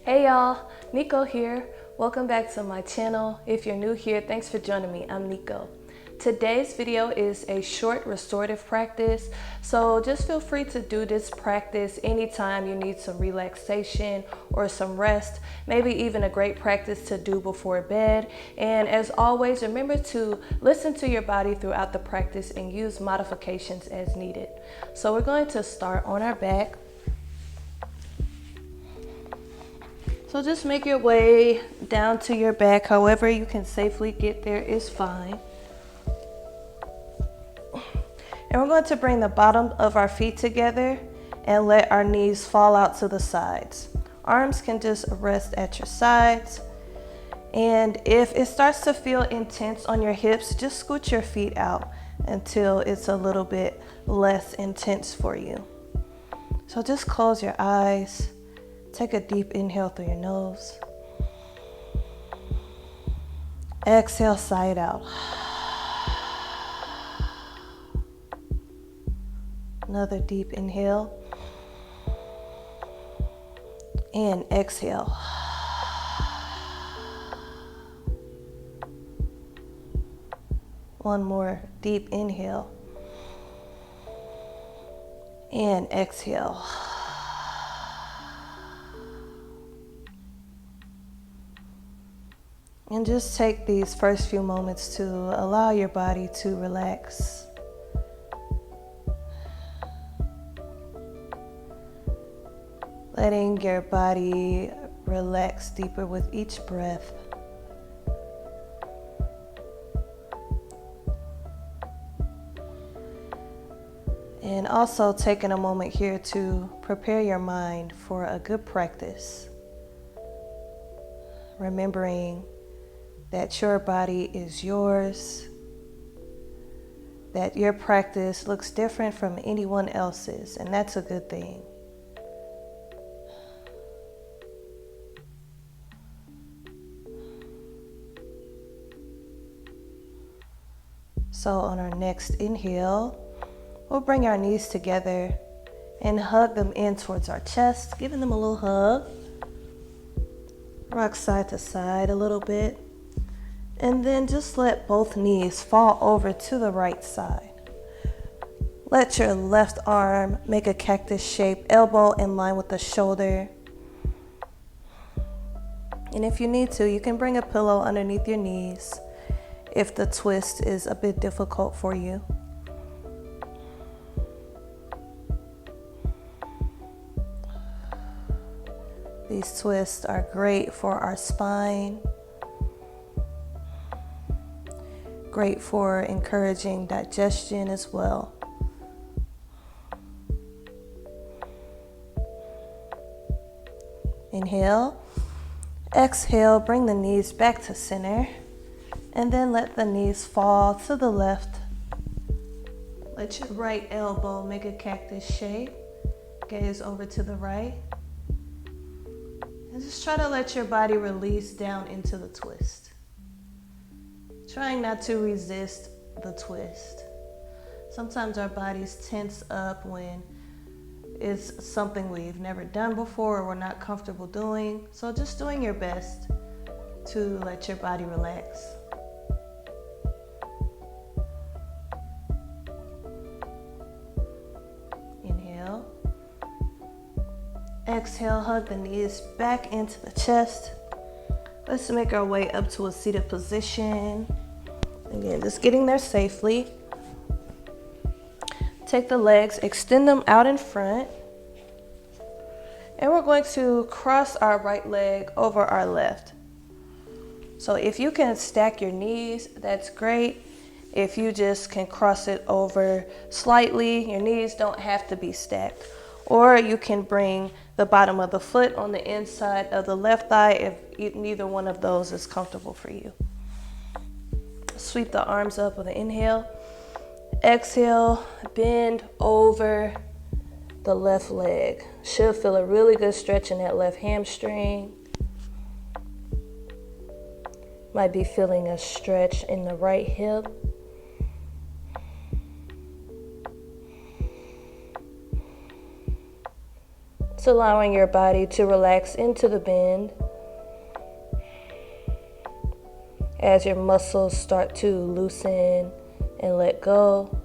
Hey y'all, Nico here. Welcome back to my channel. If you're new here, thanks for joining me. I'm Nico. Today's video is a short restorative practice, so just feel free to do this practice anytime you need some relaxation or some rest, maybe even a great practice to do before bed. And as always, remember to listen to your body throughout the practice and use modifications as needed. So we're going to start on our back. So just make your way down to your back. However you can safely get there is fine. And we're going to bring the bottom of our feet together and let our knees fall out to the sides. Arms can just rest at your sides. And if it starts to feel intense on your hips, just scoot your feet out until it's a little bit less intense for you. So just close your eyes. Take a deep inhale through your nose. Exhale, sigh it out. Another deep inhale. And exhale. One more deep inhale. And exhale. And just take these first few moments to allow your body to relax. Letting your body relax deeper with each breath. And also taking a moment here to prepare your mind for a good practice. Remembering that your body is yours, that your practice looks different from anyone else's, and that's a good thing. So on our next inhale, we'll bring our knees together and hug them in towards our chest, giving them a little hug. Rock side to side a little bit. And then just let both knees fall over to the right side. Let your left arm make a cactus shape, elbow in line with the shoulder. And if you need to, you can bring a pillow underneath your knees if the twist is a bit difficult for you. These twists are great for our spine. Great for encouraging digestion as well. Inhale. Exhale, bring the knees back to center. And then let the knees fall to the left. Let your right elbow make a cactus shape. Gaze over to the right. And just try to let your body release down into the twist. Trying not to resist the twist. Sometimes our bodies tense up when it's something we've never done before or we're not comfortable doing. So just doing your best to let your body relax. Inhale. Exhale, hug the knees back into the chest. Let's make our way up to a seated position. Again, just getting there safely. Take the legs, extend them out in front. And we're going to cross our right leg over our left. So if you can stack your knees, that's great. If you just can cross it over slightly, your knees don't have to be stacked. Or you can bring the bottom of the foot on the inside of the left thigh if neither one of those is comfortable for you. Sweep the arms up with an inhale. Exhale, bend over the left leg. Should feel a really good stretch in that left hamstring. Might be feeling a stretch in the right hip. Just allowing your body to relax into the bend as your muscles start to loosen and let go.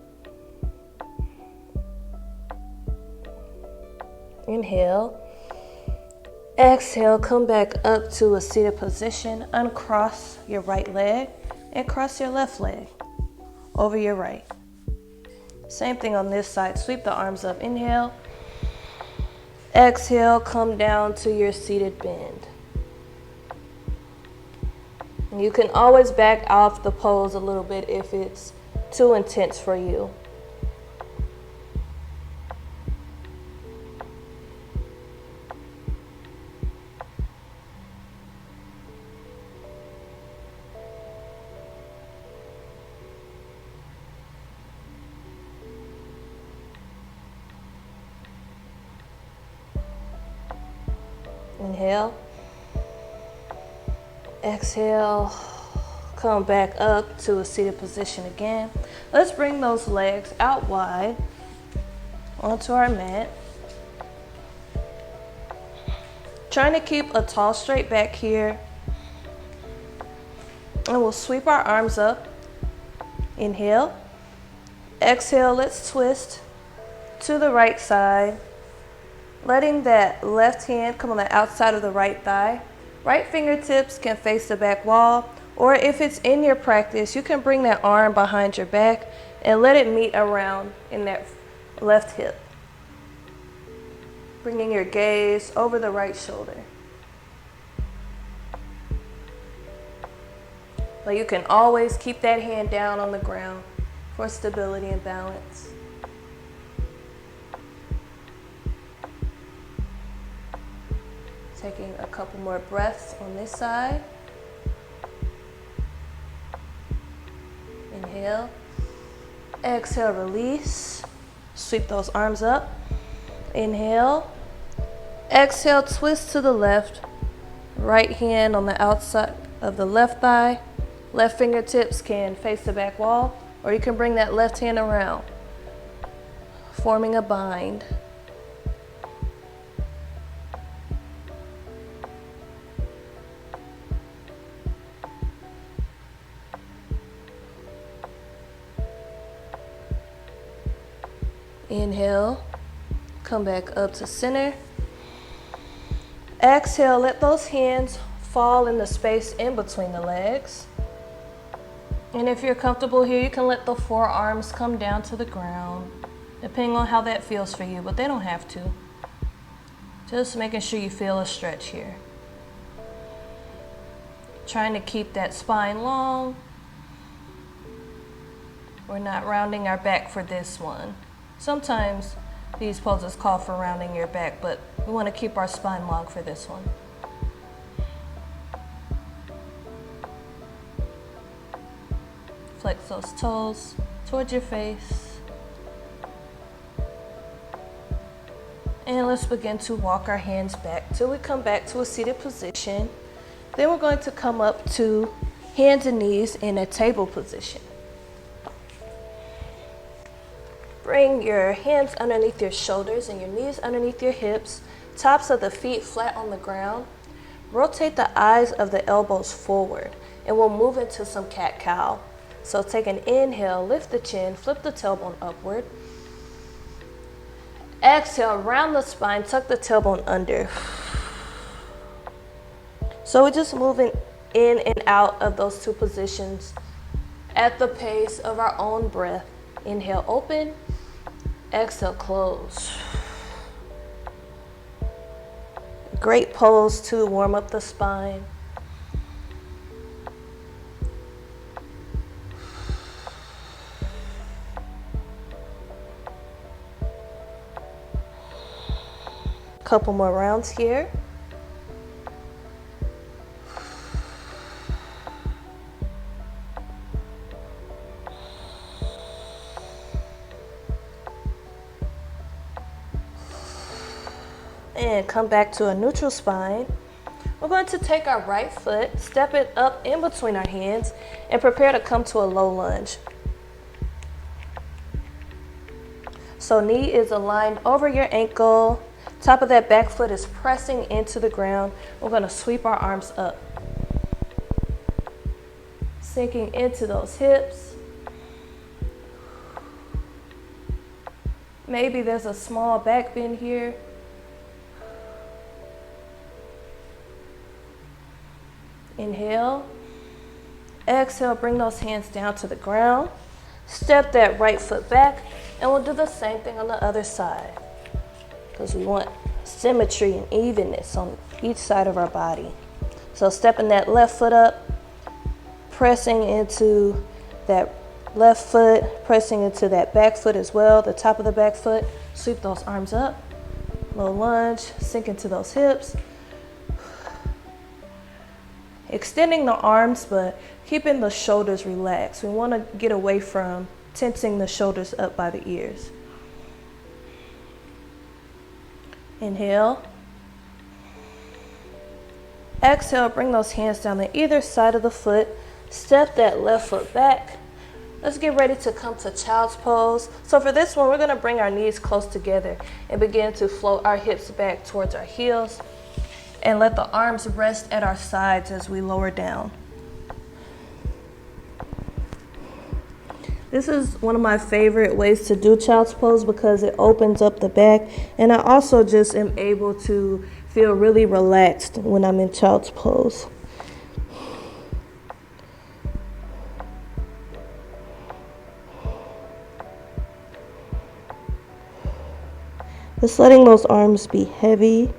Inhale. Exhale, come back up to a seated position. Uncross your right leg and cross your left leg over your right. Same thing on this side. Sweep the arms up. Inhale. Exhale, come down to your seated bend. You can always back off the pose a little bit if it's too intense for you. Inhale. Exhale. Come back up to a seated position again. Let's bring those legs out wide onto our mat. Trying to keep a tall straight back here. And we'll sweep our arms up. Inhale. Exhale, let's twist to the right side. Letting that left hand come on the outside of the right thigh. Right fingertips can face the back wall, or if it's in your practice, you can bring that arm behind your back and let it meet around in that left hip. Bringing your gaze over the right shoulder. But you can always keep that hand down on the ground for stability and balance. Taking a couple more breaths on this side. Inhale. Exhale, release. Sweep those arms up. Inhale. Exhale, twist to the left. Right hand on the outside of the left thigh. Left fingertips can face the back wall, or you can bring that left hand around, forming a bind. Inhale, come back up to center. Exhale, let those hands fall in the space in between the legs. And if you're comfortable here, you can let the forearms come down to the ground, depending on how that feels for you, but they don't have to. Just making sure you feel a stretch here. Trying to keep that spine long. We're not rounding our back for this one. Sometimes these poses call for rounding your back, but we want to keep our spine long for this one. Flex those toes towards your face. And let's begin to walk our hands back till we come back to a seated position. Then we're going to come up to hands and knees in a table position. Bring your hands underneath your shoulders and your knees underneath your hips, tops of the feet flat on the ground. Rotate the eyes of the elbows forward, and we'll move into some cat-cow. So take an inhale, lift the chin, flip the tailbone upward. Exhale, round the spine, tuck the tailbone under. So we're just moving in and out of those two positions at the pace of our own breath. Inhale, open. Exhale, close. Great pose to warm up the spine. Couple more rounds here. And come back to a neutral spine. We're going to take our right foot, step it up in between our hands, and prepare to come to a low lunge. So knee is aligned over your ankle, Top of that back foot is pressing into the ground. We're going to sweep our arms up. Sinking into those hips. Maybe there's a small back bend here. Inhale. Exhale, bring those hands down to the ground. Step that right foot back, and we'll do the same thing on the other side, because we want symmetry and evenness on each side of our body. So stepping that left foot up, pressing into that left foot, pressing into that back foot as well, the top of the back foot. Sweep those arms up, little lunge, sink into those hips. Extending the arms, but keeping the shoulders relaxed. We want to get away from tensing the shoulders up by the ears. Inhale. Exhale, bring those hands down to either side of the foot. Step that left foot back. Let's get ready to come to child's pose. So for this one, we're going to bring our knees close together and begin to float our hips back towards our heels. And let the arms rest at our sides as we lower down. This is one of my favorite ways to do child's pose because it opens up the back, and I also just am able to feel really relaxed when I'm in child's pose. Just letting those arms be heavy.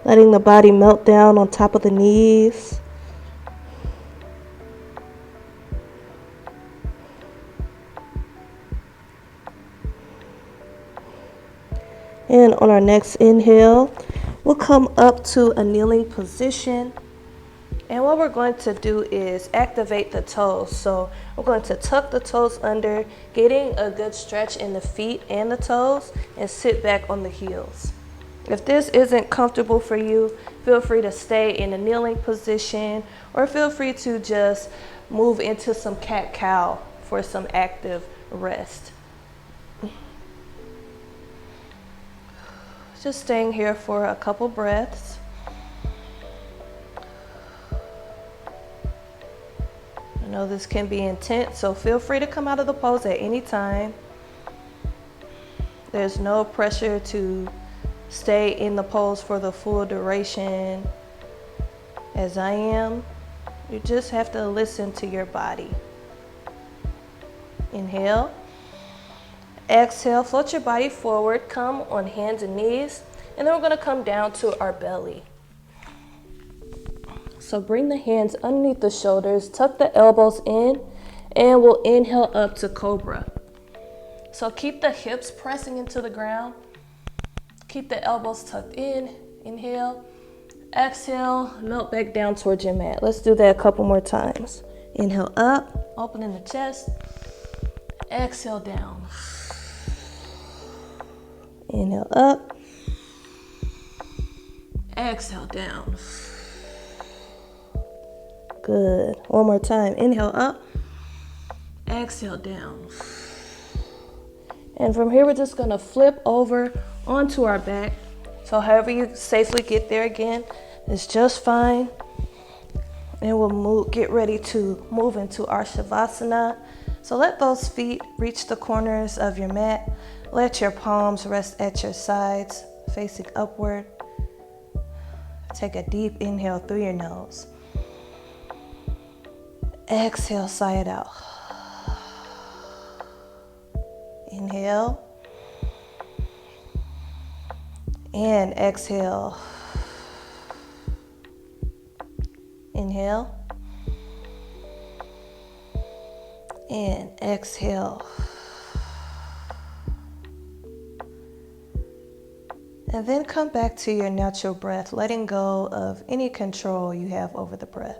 Letting the body melt down on top of the knees. And on our next inhale, we'll come up to a kneeling position. And what we're going to do is activate the toes. So we're going to tuck the toes under, getting a good stretch in the feet and the toes, and sit back on the heels. If this isn't comfortable for you, feel free to stay in a kneeling position, or feel free to just move into some cat-cow for some active rest. Just staying here for a couple breaths. I know this can be intense, so feel free to come out of the pose at any time. There's no pressure to stay in the pose for the full duration as I am. You just have to listen to your body. Inhale. Exhale, float your body forward, come on hands and knees, and then we're going to come down to our belly. So bring the hands underneath the shoulders, tuck the elbows in, and we'll inhale up to Cobra. So keep the hips pressing into the ground. Keep the elbows tucked in. Inhale. Exhale, melt back down towards your mat. Let's do that a couple more times. Inhale up, opening the chest. Exhale down. Inhale up. Exhale down. Good. One more time. Inhale up. Exhale down. And from here, we're just going to flip over onto our back. So however you safely get there again is just fine. And we'll get ready to move into our Savasana. So let those feet reach the corners of your mat. Let your palms rest at your sides, facing upward. Take a deep inhale through your nose. Exhale, sigh it out. Inhale. And exhale. Inhale. And exhale. And then come back to your natural breath, letting go of any control you have over the breath.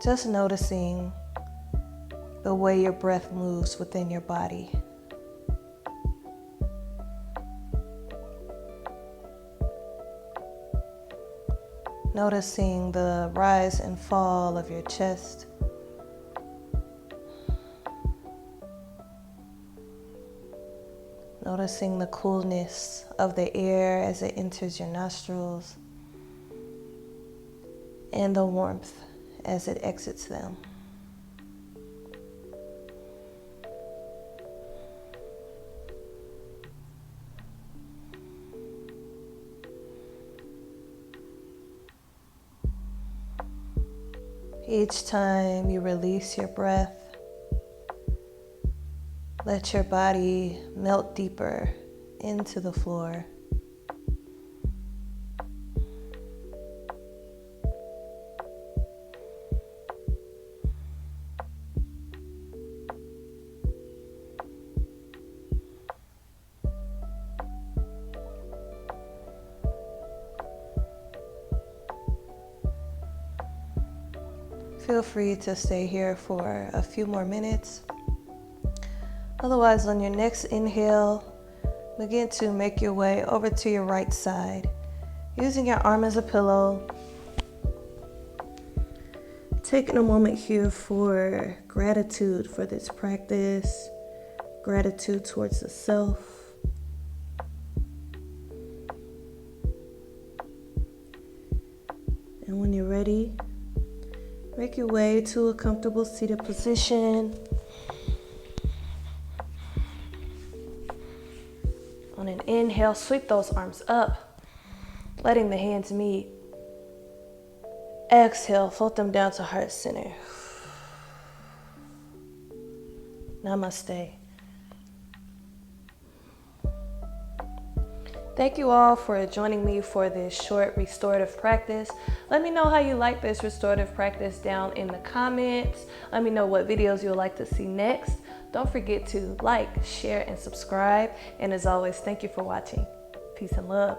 Just noticing the way your breath moves within your body. Noticing the rise and fall of your chest. Noticing the coolness of the air as it enters your nostrils and the warmth as it exits them. Each time you release your breath, let your body melt deeper into the floor. Feel free to stay here for a few more minutes. Otherwise, on your next inhale, begin to make your way over to your right side, using your arm as a pillow. Taking a moment here for gratitude for this practice, gratitude towards the self. And when you're ready, make your way to a comfortable seated position. On an inhale, sweep those arms up, letting the hands meet. Exhale, float them down to heart center. Namaste. Thank you all for joining me for this short restorative practice. Let me know how you like this restorative practice down in the comments. Let me know what videos you would like to see next. Don't forget to like, share, and subscribe. And as always, thank you for watching. Peace and love.